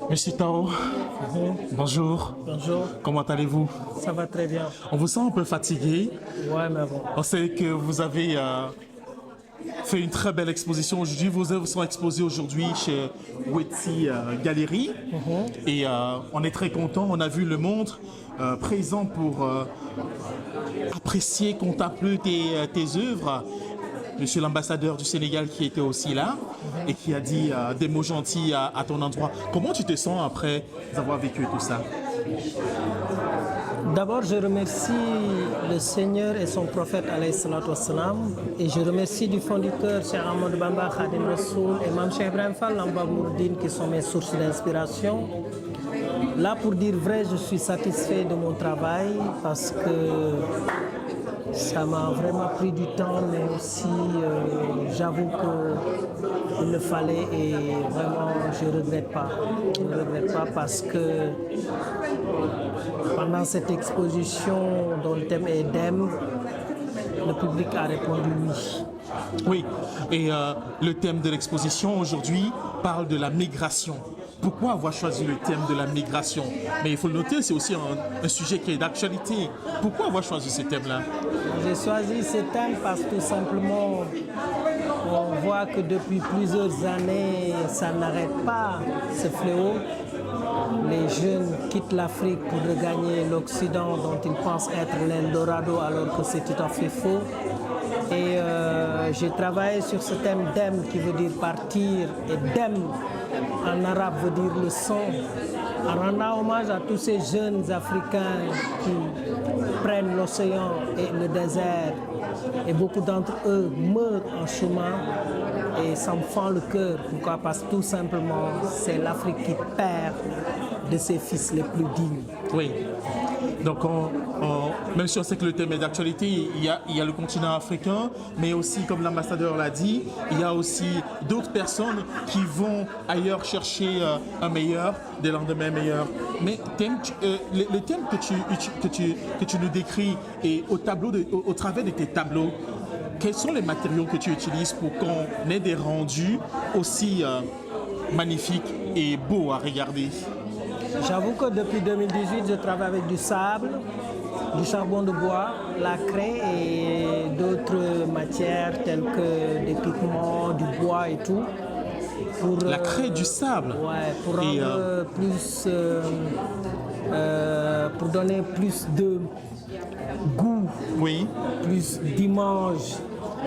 Monsieur Tao, bonjour. Bonjour, Comment allez-vous? ça va très bien. On vous sent un peu fatigué. Ouais, mais bon. On sait que vous avez fait une très belle exposition aujourd'hui. Vos œuvres sont exposées aujourd'hui chez Wetzi Galerie. Et on est très content. On a vu le monde présent pour apprécier, contempler tes œuvres. Monsieur l'ambassadeur du Sénégal qui était aussi là et qui a dit des mots gentils à ton endroit. Comment tu te sens après avoir vécu tout ça? D'abord, je remercie le Seigneur et son prophète alayhi salatu wassalam, et je remercie du fond du cœur Cheikh Ahmadou Bamba Khadim Rassoul et Mame Cheikh Ibrahim Fall Lampa Mouridine qui sont mes sources d'inspiration. Là, pour dire vrai, je suis satisfait de mon travail parce que ça m'a vraiment pris du temps, mais aussi j'avoue qu'il le fallait et vraiment je ne regrette pas. Je ne regrette pas parce que pendant cette exposition dont le thème est DEM, le public a répondu oui. Oui, et le thème de l'exposition aujourd'hui parle de la migration. Pourquoi avoir choisi le thème de la migration? Mais il faut le noter, c'est aussi un sujet qui est d'actualité. Pourquoi avoir choisi ce thème-là? J'ai choisi ce thème parce que tout simplement, on voit que depuis plusieurs années, ça n'arrête pas ce fléau. Les jeunes quittent l'Afrique pour regagner l'Occident dont ils pensent être l'Eldorado alors que c'est tout à fait faux. Et j'ai travaillé sur ce thème DEM qui veut dire partir, et DEM en arabe veut dire leçon, en rendant hommage à tous ces jeunes Africains qui prennent l'océan et le désert, et beaucoup d'entre eux meurent en chemin, et ça me fend le cœur. Pourquoi? Parce que tout simplement, c'est l'Afrique qui perd de ses fils les plus dignes. Oui. Donc, même si on sait que le thème est d'actualité, il y a le continent africain, mais aussi, comme l'ambassadeur l'a dit, il y a aussi d'autres personnes qui vont ailleurs chercher un meilleur, des lendemains meilleurs. Mais les thèmes que tu nous décris et au travers de tes tableaux, quels sont les matériaux que tu utilises pour qu'on ait des rendus aussi magnifiques et beaux à regarder? J'avoue que depuis 2018, je travaille avec du sable, du charbon de bois, la craie et d'autres matières telles que des pigments, du bois et tout. Pour, la craie, du sable. Ouais, pour rendre pour donner plus de goût, oui, plus d'image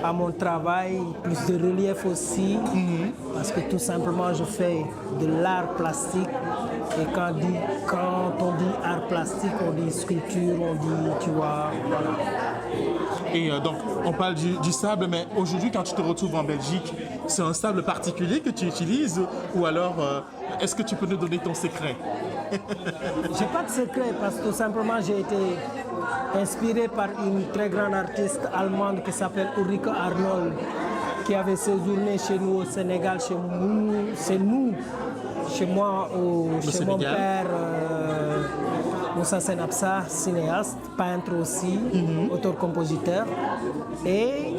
à mon travail, plus de relief aussi, parce que tout simplement je fais de l'art plastique, et quand on dit art plastique, on dit sculpture, on dit, tu vois, voilà. Et donc on parle du sable, mais aujourd'hui quand tu te retrouves en Belgique, c'est un sable particulier que tu utilises, ou alors est-ce que tu peux nous donner ton secret? J'ai pas de secret parce que tout simplement j'ai été inspiré par une très grande artiste allemande qui s'appelle Ulrike Arnold, qui avait séjourné chez nous au Sénégal, chez moi, chez mon père, Moussa Senabsa, cinéaste, peintre aussi, auteur-compositeur. Et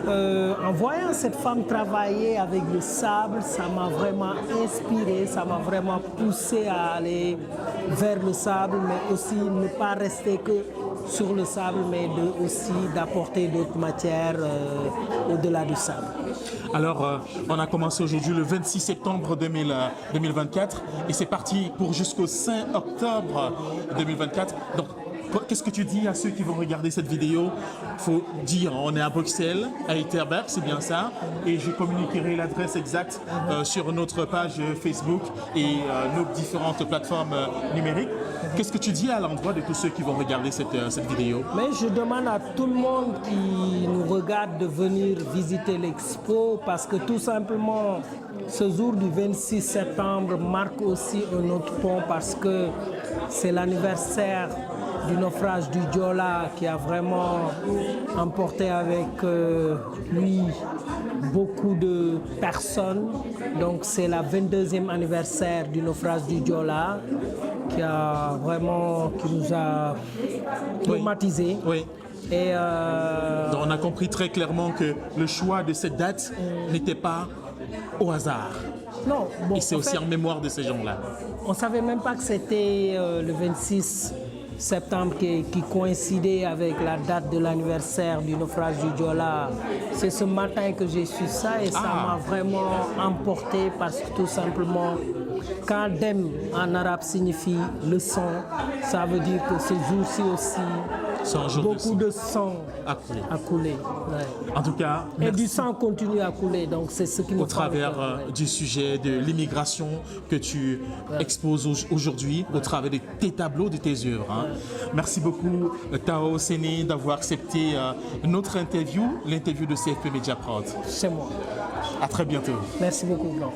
en voyant cette femme travailler avec le sable, ça m'a vraiment inspiré, ça m'a vraiment poussé à aller vers le sable, mais aussi ne pas rester que sur le sable, mais aussi d'apporter d'autres matières au-delà du sable. Alors, on a commencé aujourd'hui le 26 septembre 2024 et c'est parti pour jusqu'au 5 octobre 2024. Donc, qu'est-ce que tu dis à ceux qui vont regarder cette vidéo? Il faut dire, on est à Bruxelles, à Etterberg, c'est bien ça. Et je communiquerai l'adresse exacte sur notre page Facebook et nos différentes plateformes numériques. Qu'est-ce que tu dis à l'endroit de tous ceux qui vont regarder cette vidéo? Mais je demande à tout le monde qui nous regarde de venir visiter l'expo parce que tout simplement, ce jour du 26 septembre marque aussi un autre pont parce que c'est l'anniversaire du naufrage du Joola qui a vraiment emporté avec lui beaucoup de personnes. Donc c'est la 22e anniversaire du naufrage du Joola qui nous a traumatisés. Oui. Et donc on a compris très clairement que le choix de cette date n'était pas au hasard. Non, bon, Et c'est aussi en mémoire de ces gens-là. on ne savait même pas que c'était le 26 septembre qui coïncidait avec la date de l'anniversaire du naufrage du Joola. C'est ce matin que j'ai su ça et ça m'a vraiment emporté parce que tout simplement, quand Dem en arabe signifie le sang, ça veut dire que ce jour-ci aussi, C'est un jour beaucoup de sang à couler. a coulé. Ouais. En tout cas, Et merci du sang continue à couler, donc c'est ce qui me au travers du sujet de l'immigration que tu exposes aujourd'hui, au travers de tes tableaux, de tes œuvres. Hein. Merci beaucoup, Tao Séné, d'avoir accepté notre interview, l'interview de CFP Media Prod. C'est moi. À très bientôt. Merci beaucoup, Blanc.